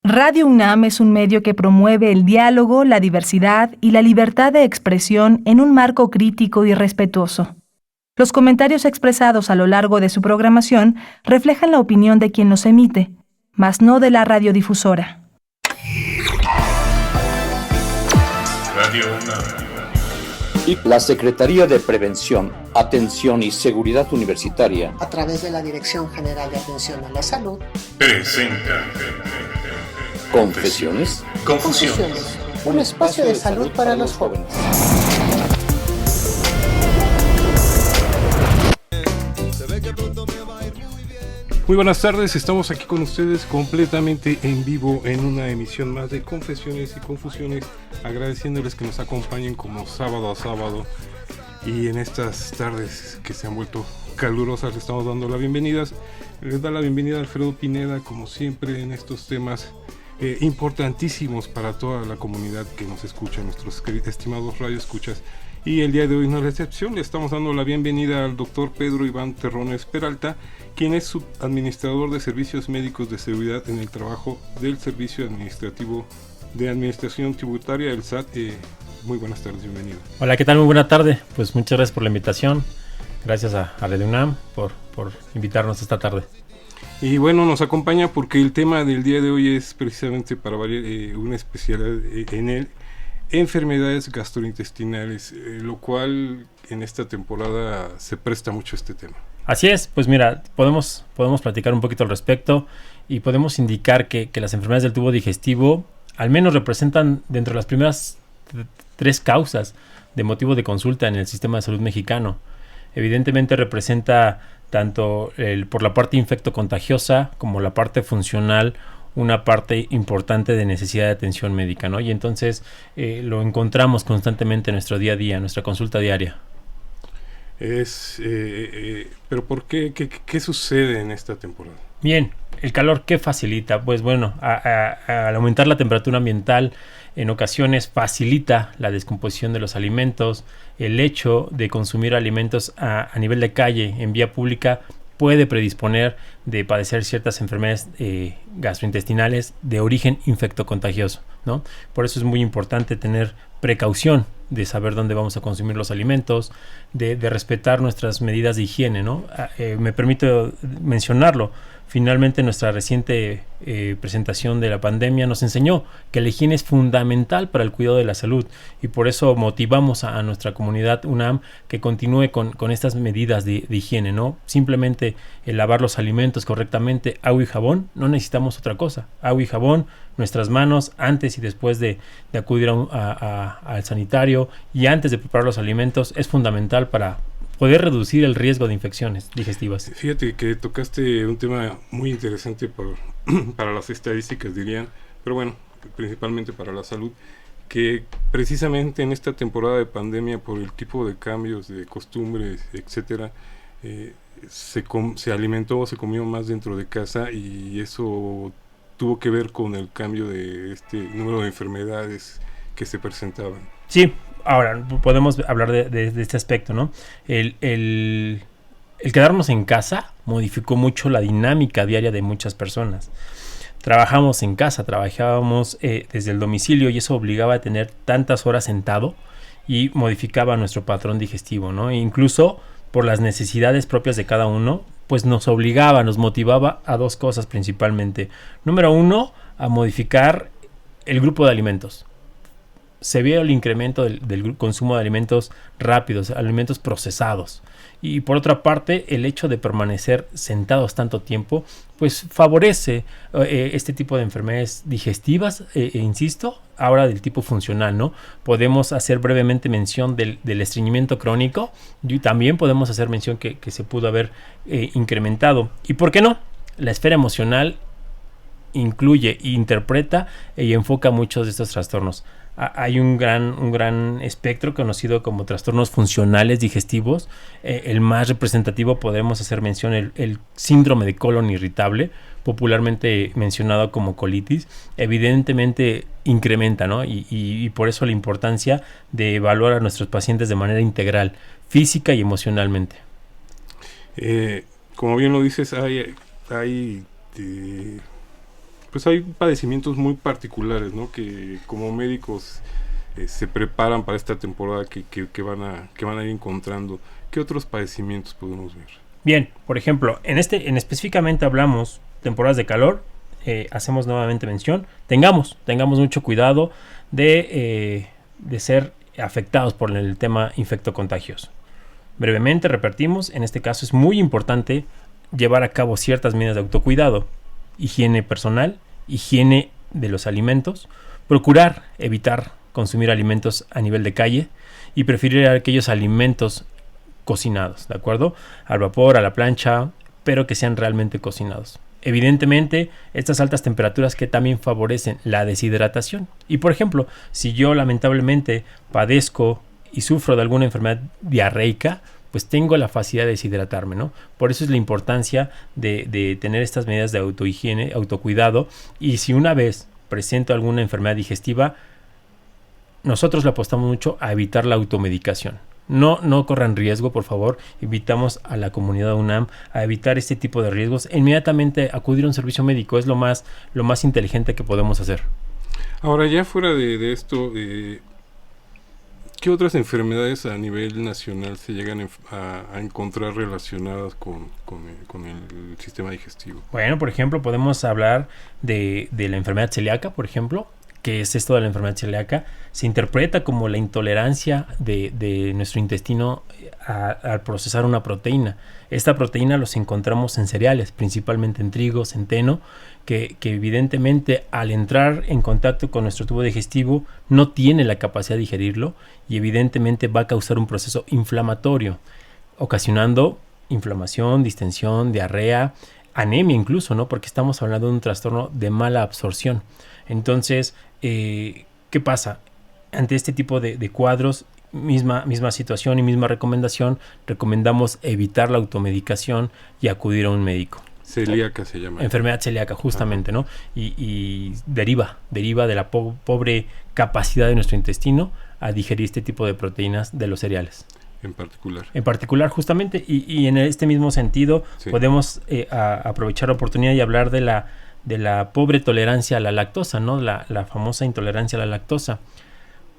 Radio UNAM es un medio que promueve el diálogo, la diversidad y la libertad de expresión en un marco crítico y respetuoso. Los comentarios expresados a lo largo de su programación reflejan la opinión de quien los emite, mas no de la radiodifusora. Radio UNAM. Y la Secretaría de Prevención, Atención y Seguridad Universitaria, a través de la Dirección General de Atención a la Salud, presenta Confesiones, Confusiones. un espacio de salud para los jóvenes. Muy buenas tardes, estamos aquí con ustedes completamente en vivo en una emisión más de Confesiones y Confusiones, agradeciéndoles que nos acompañen como sábado a sábado, y en estas tardes que se han vuelto calurosas les estamos dando las bienvenidas. Les da la bienvenida Alfredo Pineda, como siempre, en estos temas importantísimos para toda la comunidad que nos escucha, nuestros estimados radioescuchas. Y el día de hoy no es la excepción, le estamos dando la bienvenida al doctor Pedro Iván Terrones Peralta, quien es subadministrador de Servicios Médicos de Seguridad en el Trabajo del Servicio Administrativo de Administración Tributaria del SAT. Muy buenas tardes, bienvenido. Hola, ¿qué tal? Muy buena tarde. Pues muchas gracias por la invitación. Gracias a Radio UNAM por invitarnos esta tarde. Y bueno, nos acompaña porque el tema del día de hoy es precisamente para variar una especialidad en él. Enfermedades gastrointestinales, lo cual en esta temporada se presta mucho este tema. Así es, pues mira, podemos platicar un poquito al respecto y podemos indicar que las enfermedades del tubo digestivo al menos representan dentro de las primeras 3 causas de motivo de consulta en el sistema de salud mexicano. Evidentemente representa tanto por la parte infectocontagiosa como la parte funcional una parte importante de necesidad de atención médica, ¿no? Y entonces lo encontramos constantemente en nuestro día a día, en nuestra consulta diaria. Pero ¿por qué? ¿Qué sucede en esta temporada? Bien, el calor, ¿qué facilita? Pues bueno, al aumentar la temperatura ambiental, en ocasiones facilita la descomposición de los alimentos. El hecho de consumir alimentos a nivel de calle, en vía pública, puede predisponer de padecer ciertas enfermedades gastrointestinales de origen infectocontagioso, ¿no? Por eso es muy importante tener precaución de saber dónde vamos a consumir los alimentos, de respetar nuestras medidas de higiene, ¿no? Me permito mencionarlo. Finalmente, nuestra reciente presentación de la pandemia nos enseñó que la higiene es fundamental para el cuidado de la salud, y por eso motivamos a nuestra comunidad UNAM que continúe con estas medidas de higiene, ¿no? Simplemente lavar los alimentos correctamente, agua y jabón, no necesitamos otra cosa. Agua y jabón, nuestras manos antes y después de acudir al sanitario y antes de preparar los alimentos es fundamental para poder reducir el riesgo de infecciones digestivas. Fíjate que tocaste un tema muy interesante para las estadísticas, dirían, pero bueno, principalmente para la salud, que precisamente en esta temporada de pandemia, por el tipo de cambios de costumbres, etcétera, se alimentó, se comió más dentro de casa, y eso tuvo que ver con el cambio de este número de enfermedades que se presentaban. Sí. Ahora, podemos hablar de este aspecto, ¿no? El quedarnos en casa modificó mucho la dinámica diaria de muchas personas. Trabajamos en casa, trabajábamos desde el domicilio, y eso obligaba a tener tantas horas sentado y modificaba nuestro patrón digestivo, ¿no? E incluso por las necesidades propias de cada uno, pues nos obligaba, nos motivaba a 2 cosas principalmente. Número 1, a modificar el grupo de alimentos. Se vio el incremento del consumo de alimentos rápidos, alimentos procesados. Y por otra parte, el hecho de permanecer sentados tanto tiempo, pues favorece este tipo de enfermedades digestivas, insisto, ahora del tipo funcional, ¿no? Podemos hacer brevemente mención del estreñimiento crónico, y también podemos hacer mención que se pudo haber incrementado. ¿Y por qué no? La esfera emocional incluye, interpreta y enfoca muchos de estos trastornos. Hay un gran espectro conocido como trastornos funcionales digestivos. El más representativo, podemos hacer mención el síndrome de colon irritable, popularmente mencionado como colitis. Evidentemente incrementa, ¿no? Y por eso la importancia de evaluar a nuestros pacientes de manera integral, física y emocionalmente. Como bien lo dices, hay pues hay padecimientos muy particulares, ¿no? Que como médicos se preparan para esta temporada que van a ir encontrando. ¿Qué otros padecimientos podemos ver? Bien, por ejemplo, en específicamente hablamos temporadas de calor, hacemos nuevamente mención, tengamos mucho cuidado de ser afectados por el tema infectocontagioso. Brevemente repetimos, en este caso es muy importante llevar a cabo ciertas medidas de autocuidado, higiene personal, higiene de los alimentos, procurar evitar consumir alimentos a nivel de calle y preferir aquellos alimentos cocinados, ¿de acuerdo? Al vapor, a la plancha, pero que sean realmente cocinados. Evidentemente, estas altas temperaturas que también favorecen la deshidratación. Y por ejemplo, si yo lamentablemente padezco y sufro de alguna enfermedad diarreica, pues tengo la facilidad de deshidratarme, ¿no? Por eso es la importancia de tener estas medidas de autohigiene, autocuidado. Y si una vez presento alguna enfermedad digestiva, nosotros le apostamos mucho a evitar la automedicación. No corran riesgo, por favor. Invitamos a la comunidad UNAM a evitar este tipo de riesgos. Inmediatamente acudir a un servicio médico es lo más inteligente que podemos hacer. Ahora, ya fuera de esto, ¿qué otras enfermedades a nivel nacional se llegan a encontrar relacionadas con el sistema digestivo? Bueno, por ejemplo, podemos hablar de la enfermedad celíaca, por ejemplo. ¿Qué es esto de la enfermedad celíaca? Se interpreta como la intolerancia de nuestro intestino al procesar una proteína. Esta proteína los encontramos en cereales, principalmente en trigo, centeno, que evidentemente al entrar en contacto con nuestro tubo digestivo no tiene la capacidad de digerirlo y evidentemente va a causar un proceso inflamatorio, ocasionando inflamación, distensión, diarrea, anemia incluso, ¿no? Porque estamos hablando de un trastorno de mala absorción. Entonces, ¿qué pasa? Ante este tipo de cuadros, misma situación y misma recomendación, recomendamos evitar la automedicación y acudir a un médico. Celíaca se llama. Enfermedad celíaca, justamente, ¿no? Y deriva de la pobre capacidad de nuestro intestino a digerir este tipo de proteínas de los cereales. En particular, justamente, y en este mismo sentido, sí, podemos aprovechar la oportunidad y hablar de la pobre tolerancia a la lactosa, ¿no? La famosa intolerancia a la lactosa.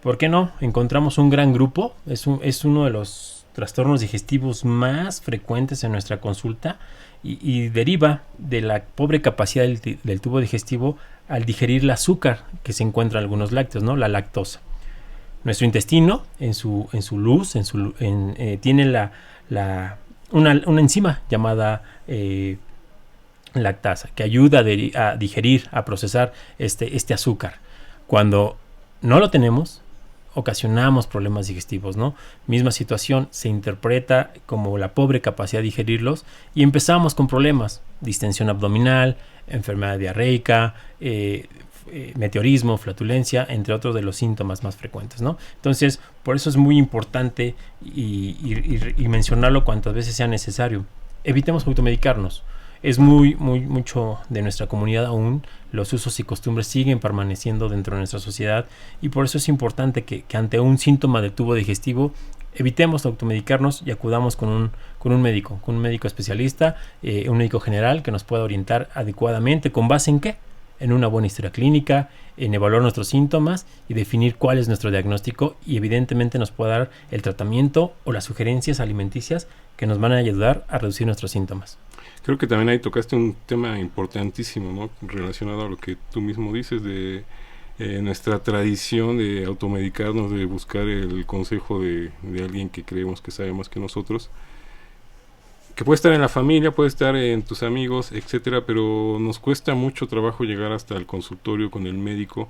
¿Por qué no? Encontramos un gran grupo, es uno de los trastornos digestivos más frecuentes en nuestra consulta y deriva de la pobre capacidad del tubo digestivo al digerir el azúcar que se encuentra en algunos lácteos, ¿no? La lactosa. Nuestro intestino, en su luz, tiene una enzima llamada lactasa, que ayuda a digerir, a procesar este azúcar. Cuando no lo tenemos, ocasionamos problemas digestivos, ¿no? Misma situación, se interpreta como la pobre capacidad de digerirlos y empezamos con problemas, distensión abdominal, enfermedad diarreica, meteorismo, flatulencia, entre otros de los síntomas más frecuentes, ¿no? Entonces, por eso es muy importante y mencionarlo cuantas veces sea necesario. Evitemos automedicarnos. Es mucho de nuestra comunidad aún, los usos y costumbres siguen permaneciendo dentro de nuestra sociedad y por eso es importante que ante un síntoma de tubo digestivo evitemos automedicarnos y acudamos con un médico especialista, un médico general que nos pueda orientar adecuadamente. ¿Con base en qué? En una buena historia clínica, en evaluar nuestros síntomas y definir cuál es nuestro diagnóstico y evidentemente nos pueda dar el tratamiento o las sugerencias alimenticias que nos van a ayudar a reducir nuestros síntomas. Creo que también ahí tocaste un tema importantísimo, ¿no? Relacionado a lo que tú mismo dices de nuestra tradición de automedicarnos, de buscar el consejo de alguien que creemos que sabe más que nosotros, que puede estar en la familia, puede estar en tus amigos, etcétera, pero nos cuesta mucho trabajo llegar hasta el consultorio con el médico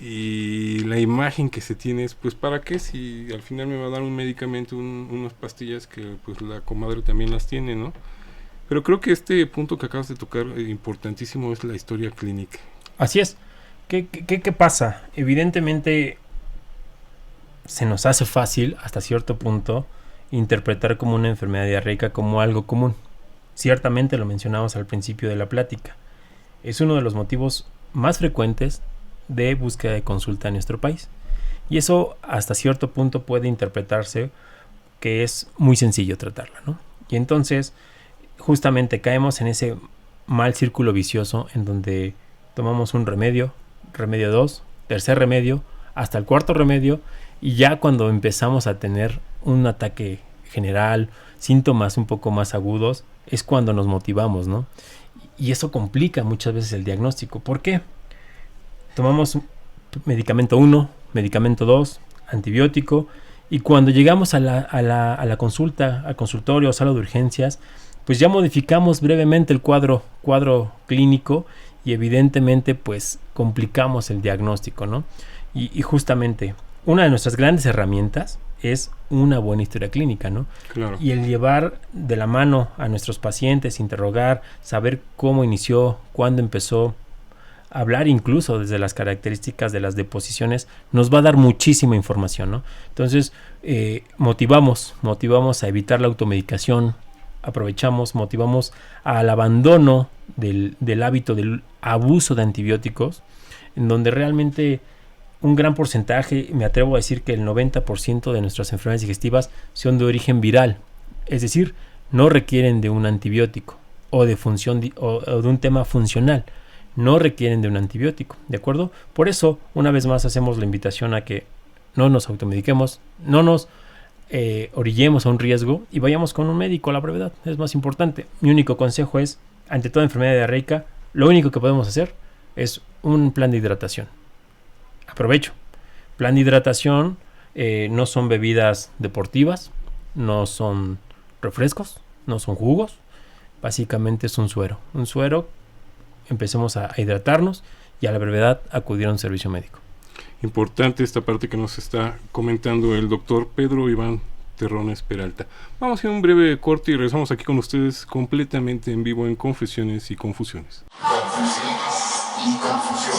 y la imagen que se tiene es, pues, ¿para qué? Si al final me va a dar un medicamento, unas pastillas que pues la comadre también las tiene, ¿no? Pero creo que este punto que acabas de tocar, importantísimo, es la historia clínica. Así es. ¿Qué pasa? Evidentemente se nos hace fácil, hasta cierto punto, interpretar como una enfermedad diarreica como algo común. Ciertamente lo mencionamos al principio de la plática. Es uno de los motivos más frecuentes de búsqueda de consulta en nuestro país. Y eso hasta cierto punto puede interpretarse que es muy sencillo tratarla, ¿no? Y entonces justamente caemos en ese mal círculo vicioso en donde tomamos un remedio, remedio 2, tercer remedio, hasta el cuarto remedio, y ya cuando empezamos a tener un ataque general, síntomas un poco más agudos, es cuando nos motivamos, ¿no? Y eso complica muchas veces el diagnóstico. ¿Por qué? Tomamos medicamento 1, medicamento 2, antibiótico, y cuando llegamos a la consulta, al consultorio o sala de urgencias, pues ya modificamos brevemente el cuadro clínico y evidentemente pues complicamos el diagnóstico, ¿no? Y justamente una de nuestras grandes herramientas es una buena historia clínica, ¿no? Claro. Y el llevar de la mano a nuestros pacientes, interrogar, saber cómo inició, cuándo empezó, hablar incluso desde las características de las deposiciones, nos va a dar muchísima información, ¿no? Entonces, motivamos a evitar la automedicación, motivamos al abandono del hábito del abuso de antibióticos, en donde realmente un gran porcentaje, me atrevo a decir que el 90% de nuestras enfermedades digestivas son de origen viral, es decir, no requieren de un antibiótico o de un tema funcional, no requieren de un antibiótico, ¿de acuerdo? Por eso, una vez más hacemos la invitación a que no nos automediquemos, no nos orillemos a un riesgo y vayamos con un médico a la brevedad, es más importante. Mi único consejo es, ante toda enfermedad diarreica, lo único que podemos hacer es un plan de hidratación. Aprovecho. Plan de hidratación no son bebidas deportivas, no son refrescos, no son jugos, básicamente es un suero. Un suero, empecemos a hidratarnos y a la brevedad acudir a un servicio médico. Importante esta parte que nos está comentando el doctor Pedro Iván Terrones Peralta. Vamos a un breve corte y regresamos aquí con ustedes completamente en vivo en Confesiones y Confusiones. Confesiones y Confusiones.